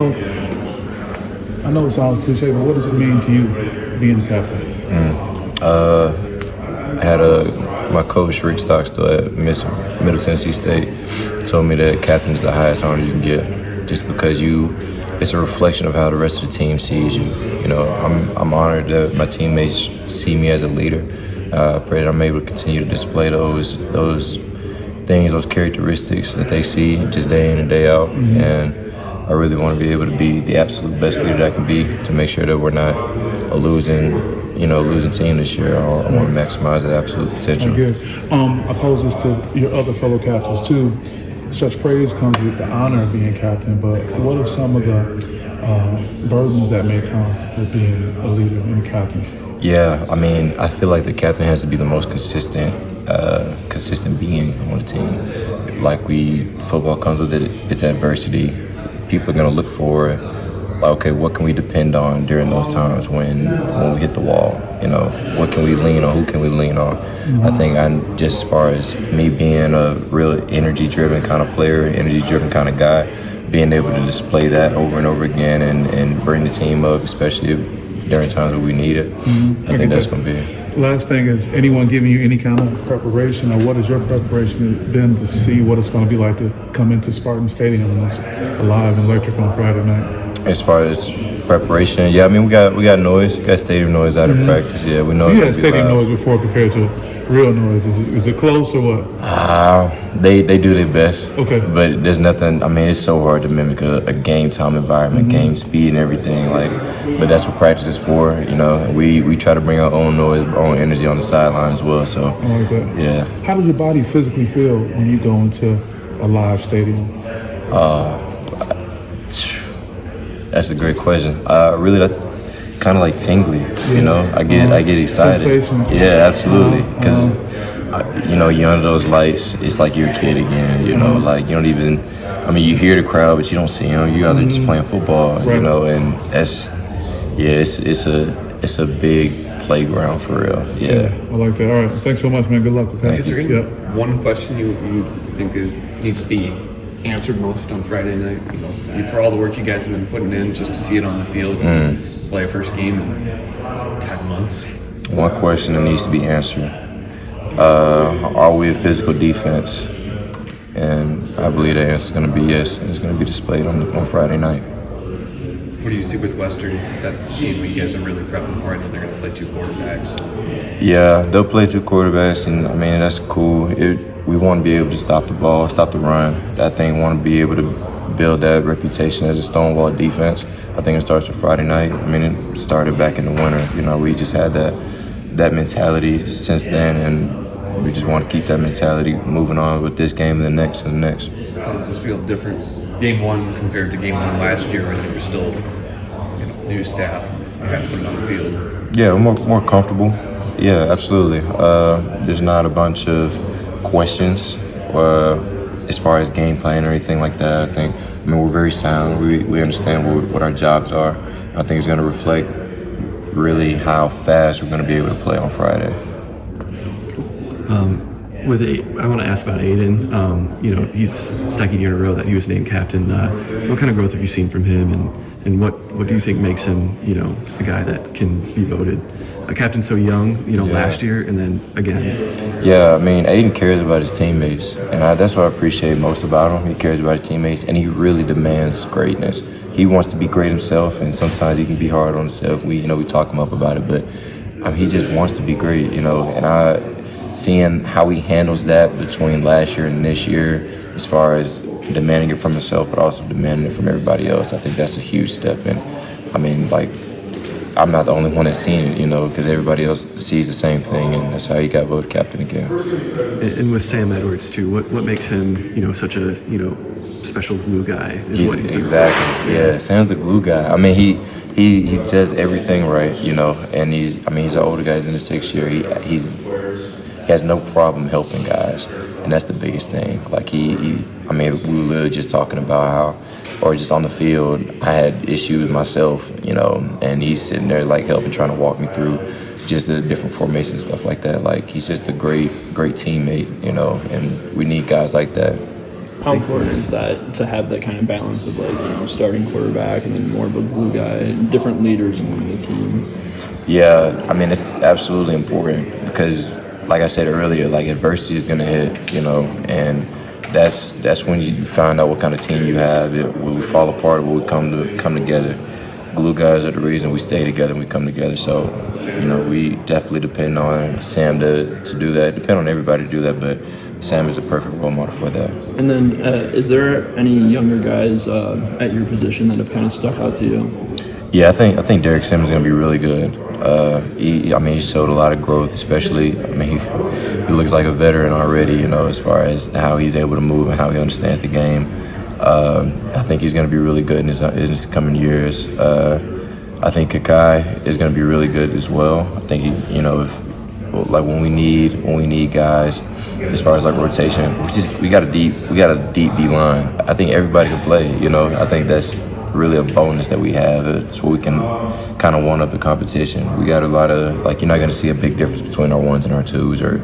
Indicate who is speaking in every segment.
Speaker 1: I know it sounds cliche, but what does it mean to you being the captain?
Speaker 2: I had my coach Rick Stockstill at Middle Tennessee State told me that captain is the highest honor you can get, just because it's a reflection of how the rest of the team sees you. You know, I'm honored that my teammates see me as a leader. I pray that I'm able to continue to display those things, those characteristics that they see just day in and day out. Mm-hmm. And I really want to be able to be the absolute best leader that I can be, to make sure that we're not a losing team this year. I want to maximize the absolute potential.
Speaker 1: Good. I pose this to your other fellow captains too. Such praise comes with the honor of being captain, but what are some of the burdens that may come with being a leader and a captain?
Speaker 2: Yeah, I mean, I feel like the captain has to be the most consistent being on the team. Like football comes with its adversity. People are going to look for, like, okay, what can we depend on during those times when we hit the wall? You know, what can we lean on? Who can we lean on? Mm-hmm. I think just as far as me being a real energy-driven kind of player, energy-driven kind of guy, being able to display that over and over again and bring the team up, especially during times when we need it, I think that's going to be it.
Speaker 1: Last thing is, anyone giving you any kind of preparation, or what has your preparation been to see what it's going to be like to come into Spartan Stadium when it's alive and electric on Friday night?
Speaker 2: As far as preparation, yeah, I mean, we got noise, we got stadium noise out of practice. Yeah, we know
Speaker 1: you
Speaker 2: it's
Speaker 1: had stadium noise before compared to real noise. Is it close or what?
Speaker 2: They do their best.
Speaker 1: Okay.
Speaker 2: But there's nothing. I mean, it's so hard to mimic a game time environment, game speed, and everything. But that's what practice is for. You know, we try to bring our own noise, our own energy on the sideline as well. So,
Speaker 1: I like that.
Speaker 2: Yeah.
Speaker 1: How does your body physically feel when you go into a live stadium?
Speaker 2: That's a great question. Really, kind of like tingly. Yeah. You know, I get excited.
Speaker 1: Sensation.
Speaker 2: Yeah, absolutely. Because you're under those lights. It's like you're a kid again. You know, like you don't even. I mean, you hear the crowd, but you don't see them. You're either just playing football. Right. You know, and it's a big playground for real. Yeah.
Speaker 1: I like that. All right. Thanks so much, man. Good luck with that.
Speaker 3: Is there one question you think needs to be answered most on Friday night? You know, for all the work you guys have been putting in just to see it on the field and play a first game in 10 months.
Speaker 2: One question that needs to be answered. Are we a physical defense? And I believe the answer is going to be yes. It's going to be displayed on Friday night.
Speaker 3: What do you see with Western, that game where you guys are really prepping for? I know they're going to play two quarterbacks.
Speaker 2: Yeah, they'll play two quarterbacks, and I mean, that's cool. We want to be able to stop the ball, stop the run. I think we want to be able to build that reputation as a stonewall defense. I think it starts with Friday night. I mean, it started back in the winter. You know, we just had that mentality since then, and we just want to keep that mentality moving on with this game and the next and the next.
Speaker 3: How does this feel different, game one compared to game one last year, when you were still new staff and had to put it on the field?
Speaker 2: Yeah, we're more comfortable. Yeah, absolutely. There's not a bunch of questions as far as game plan or anything like that. I mean, we're very sound. We understand what our jobs are. I think it's going to reflect really how fast we're going to be able to play on Friday.
Speaker 4: I want to ask about Aiden. He's second year in a row that he was named captain. What kind of growth have you seen from him, and what do you think makes him, a guy that can be voted a captain so young, last year and then again?
Speaker 2: Yeah, I mean, Aiden cares about his teammates, and that's what I appreciate most about him. He cares about his teammates, and he really demands greatness. He wants to be great himself, and sometimes he can be hard on himself. We talk him up about it, but he just wants to be great, and seeing how he handles that between last year and this year, as far as demanding it from himself, but also demanding it from everybody else, I think that's a huge step. And I mean, like, I'm not the only one that's seen it, because everybody else sees the same thing, and that's how he got voted captain again.
Speaker 4: And with Sam Edwards too, what makes him, such a special glue guy?
Speaker 2: Exactly. Yeah, Sam's the glue guy. I mean, he does everything right, and he's an older guy. He's in his 6th year. He has no problem helping guys, and that's the biggest thing. Like we were literally just talking about how, or just on the field, I had issues myself, and he's sitting there like helping, trying to walk me through just the different formations, stuff like that. Like, he's just a great teammate, and we need guys like that.
Speaker 5: How important is that to have that kind of balance of starting quarterback and then more of a glue guy and different leaders among the team?
Speaker 2: Yeah, I mean, it's absolutely important because, like I said earlier, like adversity is gonna hit, and that's when you find out what kind of team you have. Will we fall apart or will we come together? Glue guys are the reason we stay together and we come together. So, we definitely depend on Sam to do that. Depend on everybody to do that, but Sam is a perfect role model for that.
Speaker 5: And then, is there any younger guys at your position that have kind of stuck out to you?
Speaker 2: Yeah, I think Derek Sims is going to be really good. He showed a lot of growth, especially, he looks like a veteran already, as far as how he's able to move and how he understands the game. I think he's going to be really good in his coming years. I think Kakai is going to be really good as well. I think when we need guys, as far as like rotation, we got a deep D line. I think everybody can play. I think that's really a bonus that we have. It's where we can kind of one up the competition. We got a lot of you're not going to see a big difference between our ones and our twos, or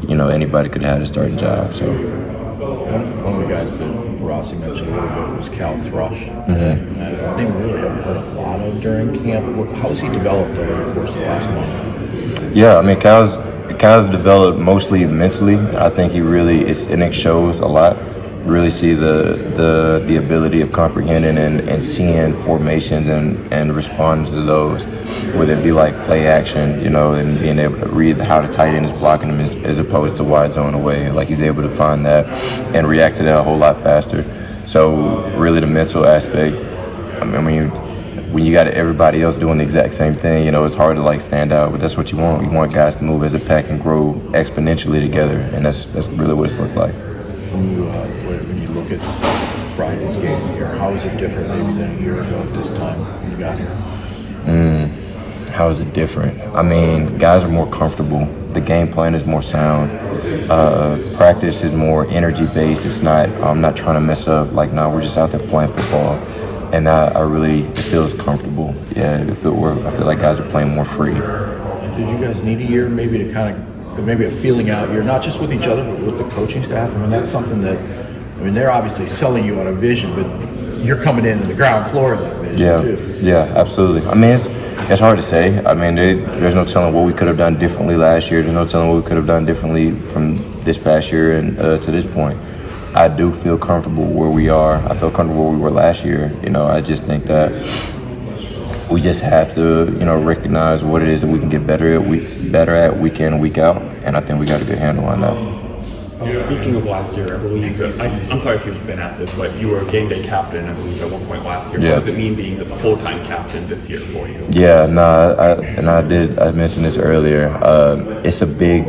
Speaker 2: anybody could have a starting job. So
Speaker 6: one of the guys that Rossi mentioned a little bit was Cal Thrush. I think we really haven't heard a lot of during camp. How has he developed over the course of the last month?
Speaker 2: Yeah, Cal's developed mostly mentally. I think he really it shows a lot. Really see the ability of comprehending and seeing formations and responding to those, whether it be like play action, and being able to read how the tight end is blocking him as opposed to wide zone away. Like he's able to find that and react to that a whole lot faster. So really the mental aspect, when you got everybody else doing the exact same thing, it's hard to stand out, but that's what you want. You want guys to move as a pack and grow exponentially together, and that's really what it's looked like.
Speaker 6: When you look at Friday's game here, how is it different maybe than a year ago at this time when you got here?
Speaker 2: How is it different? Guys are more comfortable. The game plan is more sound. Practice is more energy-based. It's not, I'm not trying to mess up. We're just out there playing football. And it feels comfortable. Yeah, I feel like guys are playing more free.
Speaker 6: Did you guys need a year maybe to kind of, maybe a feeling out year, not just with each other, but with the coaching staff? That's something that, they're obviously selling you on a vision, but you're coming in the ground floor of that vision too.
Speaker 2: Yeah, absolutely. It's hard to say. There's no telling what we could have done differently last year. There's no telling what we could have done differently from this past year and to this point. I do feel comfortable where we are. I feel comfortable where we were last year. I just think that we just have to, recognize what it is that we can get better at week in and week out. And I think we got a good handle on that.
Speaker 7: Speaking of last year, I believe, I'm sorry if you've been asked this, but you were a game day captain, I believe, at one point last year.
Speaker 2: Yeah.
Speaker 7: What does it mean being the full-time captain this year for you?
Speaker 2: Yeah, I mentioned this earlier. It's a big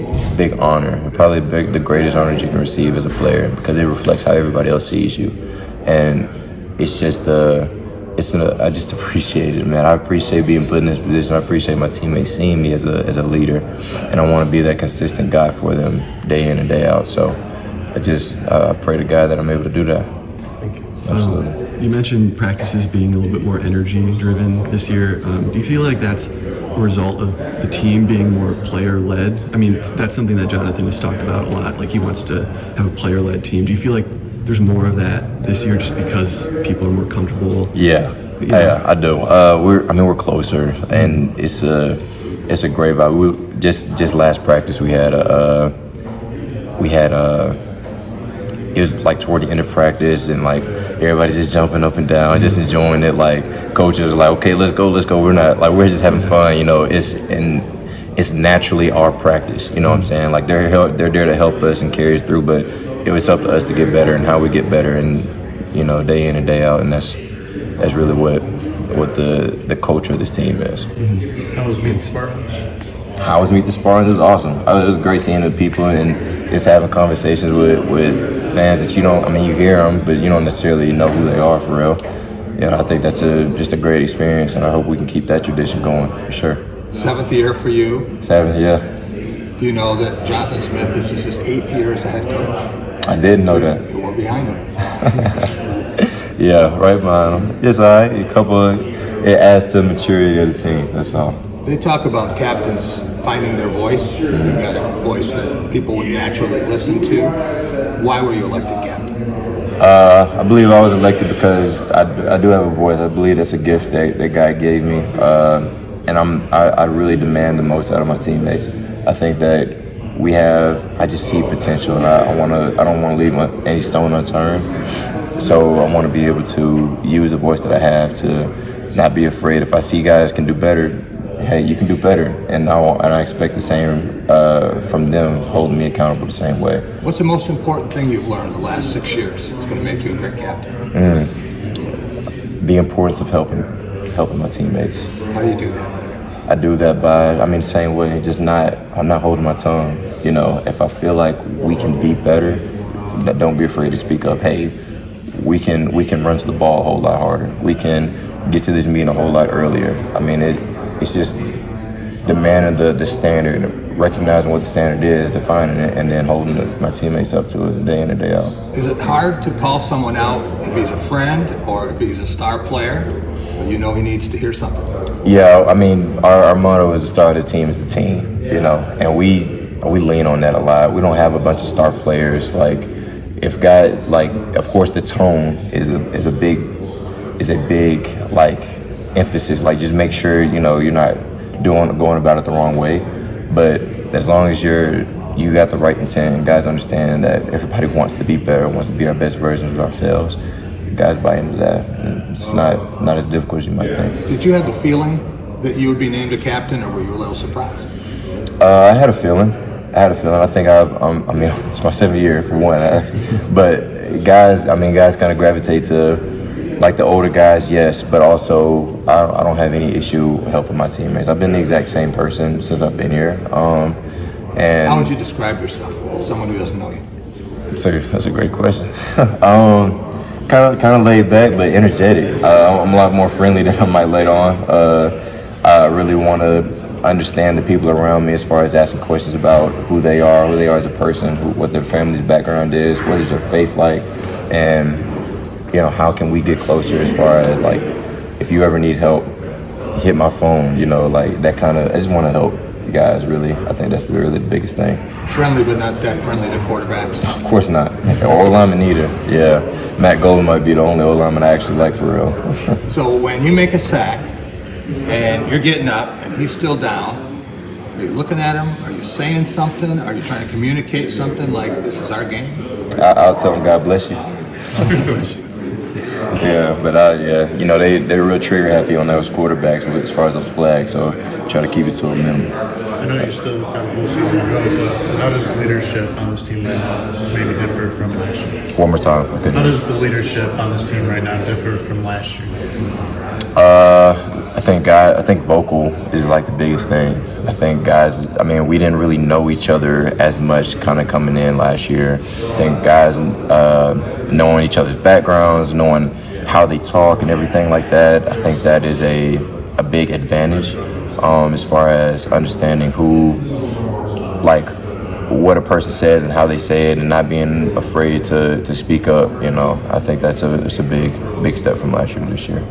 Speaker 2: honor, probably the greatest honor you can receive as a player, because it reflects how everybody else sees you. And it's just I just appreciate it, man. I appreciate being put in this position. I appreciate my teammates seeing me as a leader, and I want to be that consistent guy for them day in and day out. So I pray to God that I'm able to do that.
Speaker 7: Thank you.
Speaker 2: Absolutely.
Speaker 4: You mentioned practices being a little bit more energy-driven this year. Do you feel like that's a result of the team being more player-led? That's something that Jonathan has talked about a lot. He wants to have a player-led team. Do you feel like there's more of that this year just because people are more comfortable?
Speaker 2: Yeah, I do. We're closer, and it's a great vibe. Just last practice we had it was toward the end of practice, and everybody's just jumping up and down, just enjoying it. Coaches are okay, let's go. We're not we're just having fun, It's naturally our practice, what I'm saying? They're there to help us and carry us through, but it was up to us to get better and how we get better, and day in and day out, and that's really what the culture of this team is.
Speaker 7: How was meeting Spartans?
Speaker 2: How was meet the Spartans is awesome. It was great seeing the people and just having conversations with fans that you hear them, but you don't necessarily know who they are for real. I think that's just a great experience, and I hope we can keep that tradition going for sure.
Speaker 8: 7th year for you.
Speaker 2: 7th, yeah.
Speaker 8: Do you know that Jonathan Smith, this is his 8th year as a head coach?
Speaker 2: I didn't know that.
Speaker 8: You were behind him.
Speaker 2: Yeah, right behind him. It's all right. It adds to the maturity of the team, that's all.
Speaker 8: They talk about captains finding their voice. You've got a voice that people would naturally listen to. Why were you elected captain?
Speaker 2: I believe I was elected because I do have a voice. I believe that's a gift that God gave me, and I really demand the most out of my teammates. I think that I just see potential, and I don't want to leave any stone unturned. So I want to be able to use the voice that I have to not be afraid. If I see guys can do better, hey, you can do better, and I expect the same from them, holding me accountable the same way.
Speaker 8: What's the most important thing you've learned the last 6 years? It's going to make you a great captain.
Speaker 2: The importance of helping my teammates.
Speaker 8: How do you do that?
Speaker 2: I do that by, the same way, I'm not holding my tongue. You know, if I feel like we can be better, don't be afraid to speak up. Hey, we can run to the ball a whole lot harder. We can get to this meeting a whole lot earlier. It's just demanding the standard, recognizing what the standard is, defining it, and then holding my teammates up to it day in and day out.
Speaker 8: Is it hard to call someone out if he's a friend or if he's a star player, when you know he needs to hear something?
Speaker 2: Yeah, our motto is the star of the team is the team, you know, and we lean on that a lot. We don't have a bunch of star players. Like, if God, like, of course, the tone is a big like emphasis. Like, just make sure you're not going about it the wrong way. But as long as you got the right intent, and guys understand that everybody wants to be better, wants to be our best versions of ourselves. Guys buy into that. It's not as difficult as you might think.
Speaker 8: Did you have the feeling that you would be named a captain, or were you a little surprised?
Speaker 2: I had a feeling. I think it's my 7th year for one. But guys kind of gravitate to, like, the older guys, yes, but also I don't have any issue helping my teammates. I've been the exact same person since I've been here. And
Speaker 8: how would you describe yourself, someone who doesn't know you?
Speaker 2: That's a great question. Kind of laid back, but energetic. I'm a lot more friendly than I might let on. I really want to understand the people around me as far as asking questions about who they are as a person, what their family's background is, what is their faith like, and how can we get closer as far as, like, if you ever need help, hit my phone, like that kind of. I just want to help guys, really. I think that's really the biggest thing.
Speaker 8: Friendly, but not that friendly to quarterbacks.
Speaker 2: Of course not. Or lineman either. Yeah, Matt Golden might be the only lineman I actually like, for real.
Speaker 8: So when you make a sack and you're getting up and he's still down, are you looking at him? Are you saying something? Are you trying to communicate something like, this is our game?
Speaker 2: I'll tell him, God bless you. Yeah, but they're real trigger happy on those quarterbacks as far as those flags, so try to keep it to a minimum.
Speaker 1: I know you still got a whole season to go, but how does leadership on this team right now maybe differ from last year?
Speaker 2: One more time. Okay.
Speaker 1: How does the leadership on this team right now differ from last year?
Speaker 2: I think vocal is, like, the biggest thing. I think guys, we didn't really know each other as much kind of coming in last year. I think guys knowing each other's backgrounds, knowing how they talk and everything like that, I think that is a big advantage as far as understanding what a person says and how they say it, and not being afraid to speak up. I think it's a big step from last year to this year.